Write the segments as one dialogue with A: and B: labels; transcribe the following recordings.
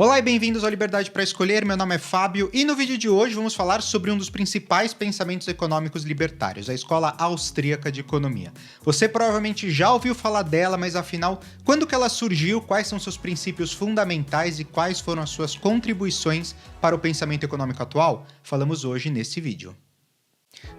A: Olá e bem-vindos ao Liberdade para Escolher, meu nome é Fábio e no vídeo de hoje vamos falar sobre um dos principais pensamentos econômicos libertários, a Escola Austríaca de Economia. Você provavelmente já ouviu falar dela, mas afinal, quando que ela surgiu, quais são seus princípios fundamentais e quais foram as suas contribuições para o pensamento econômico atual? Falamos hoje nesse vídeo.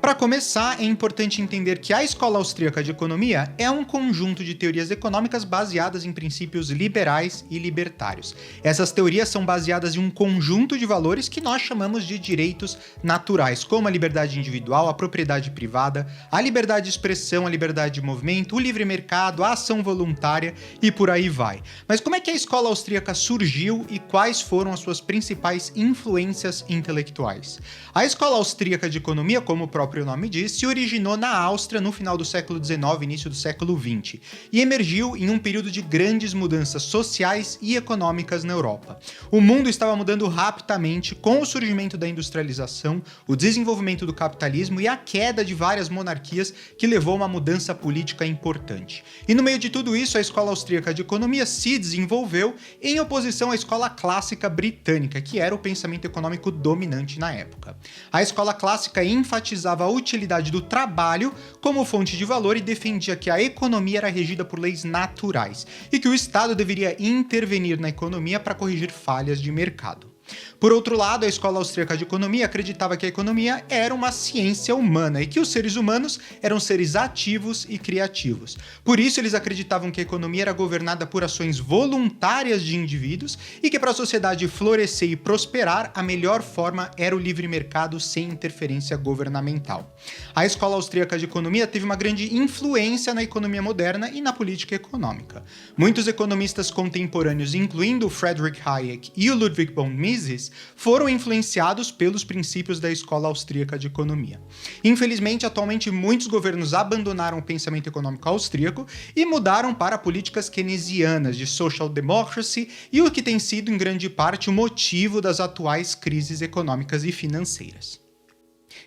A: Para começar, é importante entender que a Escola Austríaca de Economia é um conjunto de teorias econômicas baseadas em princípios liberais e libertários. Essas teorias são baseadas em um conjunto de valores que nós chamamos de direitos naturais, como a liberdade individual, a propriedade privada, a liberdade de expressão, a liberdade de movimento, o livre mercado, a ação voluntária e por aí vai. Mas como é que a Escola Austríaca surgiu e quais foram as suas principais influências intelectuais? A Escola Austríaca de Economia, como o próprio nome diz, se originou na Áustria no final do século XIX, início do século XX, e emergiu em um período de grandes mudanças sociais e econômicas na Europa. O mundo estava mudando rapidamente com o surgimento da industrialização, o desenvolvimento do capitalismo e a queda de várias monarquias que levou a uma mudança política importante. E no meio de tudo isso, a Escola Austríaca de Economia se desenvolveu em oposição à escola clássica britânica, que era o pensamento econômico dominante na época. A escola clássica enfatizava a utilidade do trabalho como fonte de valor e defendia que a economia era regida por leis naturais e que o Estado deveria intervenir na economia para corrigir falhas de mercado. Por outro lado, a Escola Austríaca de Economia acreditava que a economia era uma ciência humana e que os seres humanos eram seres ativos e criativos. Por isso, eles acreditavam que a economia era governada por ações voluntárias de indivíduos e que para a sociedade florescer e prosperar, a melhor forma era o livre mercado sem interferência governamental. A Escola Austríaca de Economia teve uma grande influência na economia moderna e na política econômica. Muitos economistas contemporâneos, incluindo Friedrich Hayek e o Ludwig von Mises, foram influenciados pelos princípios da Escola Austríaca de Economia. Infelizmente, atualmente muitos governos abandonaram o pensamento econômico austríaco e mudaram para políticas keynesianas de social democracy e o que tem sido em grande parte o motivo das atuais crises econômicas e financeiras.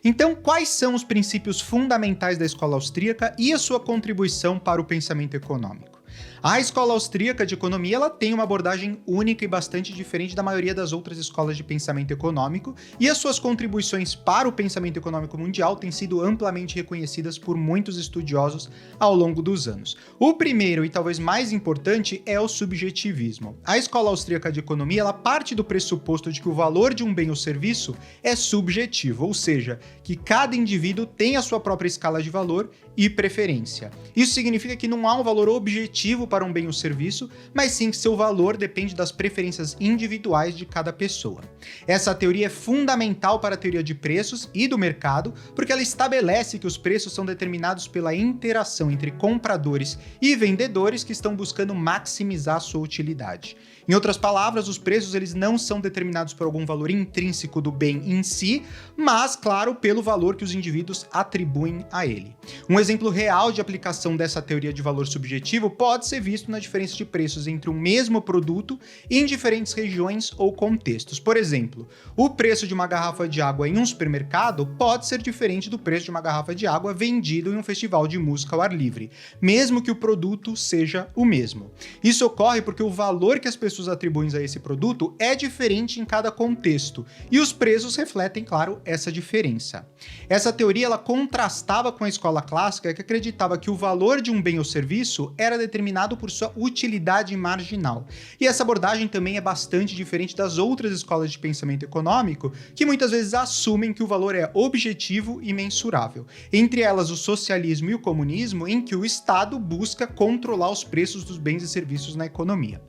A: Então, quais são os princípios fundamentais da Escola Austríaca e a sua contribuição para o pensamento econômico? A Escola Austríaca de Economia ela tem uma abordagem única e bastante diferente da maioria das outras escolas de pensamento econômico, e as suas contribuições para o pensamento econômico mundial têm sido amplamente reconhecidas por muitos estudiosos ao longo dos anos. O primeiro e talvez mais importante é o subjetivismo. A Escola Austríaca de Economia ela parte do pressuposto de que o valor de um bem ou serviço é subjetivo, ou seja, que cada indivíduo tem a sua própria escala de valor e preferência. Isso significa que não há um valor objetivo para um bem ou serviço, mas sim que seu valor depende das preferências individuais de cada pessoa. Essa teoria é fundamental para a teoria de preços e do mercado, porque ela estabelece que os preços são determinados pela interação entre compradores e vendedores que estão buscando maximizar sua utilidade. Em outras palavras, os preços eles não são determinados por algum valor intrínseco do bem em si, mas, claro, pelo valor que os indivíduos atribuem a ele. Um exemplo real de aplicação dessa teoria de valor subjetivo pode ser visto na diferença de preços entre um mesmo produto em diferentes regiões ou contextos. Por exemplo, o preço de uma garrafa de água em um supermercado pode ser diferente do preço de uma garrafa de água vendido em um festival de música ao ar livre, mesmo que o produto seja o mesmo. Isso ocorre porque o valor que as pessoas atribuem a esse produto é diferente em cada contexto, e os preços refletem, claro, essa diferença. Essa teoria ela contrastava com a escola clássica, que acreditava que o valor de um bem ou serviço era determinado por sua utilidade marginal. E essa abordagem também é bastante diferente das outras escolas de pensamento econômico, que muitas vezes assumem que o valor é objetivo e mensurável. Entre elas, o socialismo e o comunismo, em que o Estado busca controlar os preços dos bens e serviços na economia.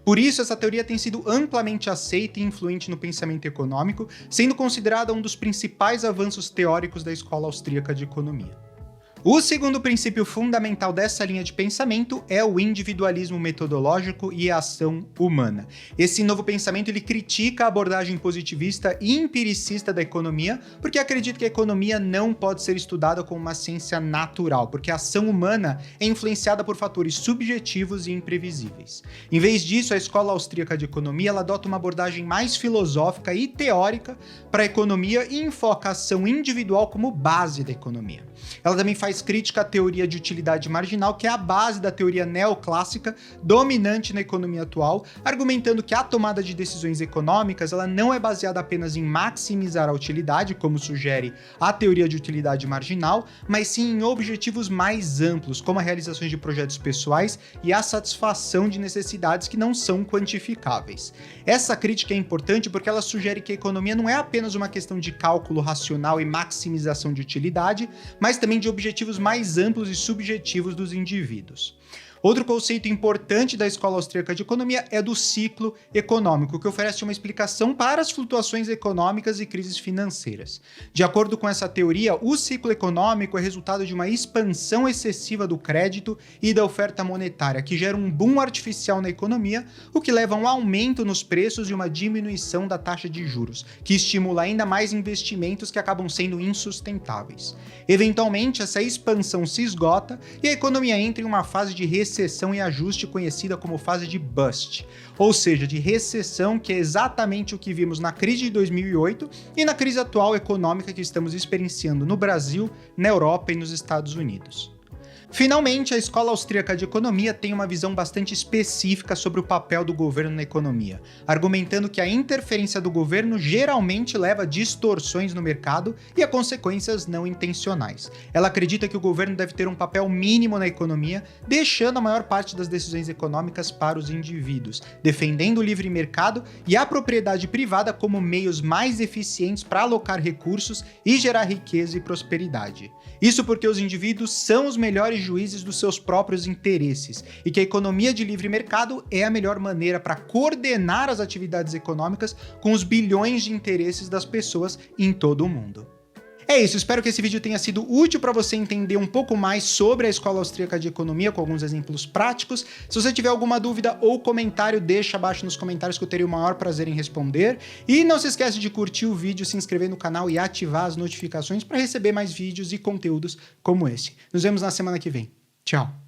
A: Por isso, essa teoria tem sido amplamente aceita e influente no pensamento econômico, sendo considerada um dos principais avanços teóricos da Escola Austríaca de Economia. O segundo princípio fundamental dessa linha de pensamento é o individualismo metodológico e a ação humana. Esse novo pensamento ele critica a abordagem positivista e empiricista da economia, porque acredita que a economia não pode ser estudada como uma ciência natural, porque a ação humana é influenciada por fatores subjetivos e imprevisíveis. Em vez disso, a Escola Austríaca de Economia ela adota uma abordagem mais filosófica e teórica para a economia e enfoca a ação individual como base da economia. Ela também faz faz crítica à teoria de utilidade marginal, que é a base da teoria neoclássica dominante na economia atual, argumentando que a tomada de decisões econômicas ela não é baseada apenas em maximizar a utilidade, como sugere a teoria de utilidade marginal, mas sim em objetivos mais amplos, como a realização de projetos pessoais e a satisfação de necessidades que não são quantificáveis. Essa crítica é importante porque ela sugere que a economia não é apenas uma questão de cálculo racional e maximização de utilidade, mas também de objetivos mais amplos e subjetivos dos indivíduos. Outro conceito importante da Escola Austríaca de Economia é do ciclo econômico, que oferece uma explicação para as flutuações econômicas e crises financeiras. De acordo com essa teoria, o ciclo econômico é resultado de uma expansão excessiva do crédito e da oferta monetária, que gera um boom artificial na economia, o que leva a um aumento nos preços e uma diminuição da taxa de juros, que estimula ainda mais investimentos que acabam sendo insustentáveis. Eventualmente, essa expansão se esgota e a economia entra em uma fase de recessão e ajuste conhecida como fase de bust, ou seja, de recessão, que é exatamente o que vimos na crise de 2008 e na crise atual econômica que estamos experienciando no Brasil, na Europa e nos Estados Unidos. Finalmente, a Escola Austríaca de Economia tem uma visão bastante específica sobre o papel do governo na economia, argumentando que a interferência do governo geralmente leva a distorções no mercado e a consequências não intencionais. Ela acredita que o governo deve ter um papel mínimo na economia, deixando a maior parte das decisões econômicas para os indivíduos, defendendo o livre mercado e a propriedade privada como meios mais eficientes para alocar recursos e gerar riqueza e prosperidade. Isso porque os indivíduos são os melhores juízes dos seus próprios interesses e que a economia de livre mercado é a melhor maneira para coordenar as atividades econômicas com os bilhões de interesses das pessoas em todo o mundo. É isso, espero que esse vídeo tenha sido útil para você entender um pouco mais sobre a Escola Austríaca de Economia, com alguns exemplos práticos. Se você tiver alguma dúvida ou comentário, deixa abaixo nos comentários que eu teria o maior prazer em responder. E não se esquece de curtir o vídeo, se inscrever no canal e ativar as notificações para receber mais vídeos e conteúdos como esse. Nos vemos na semana que vem. Tchau!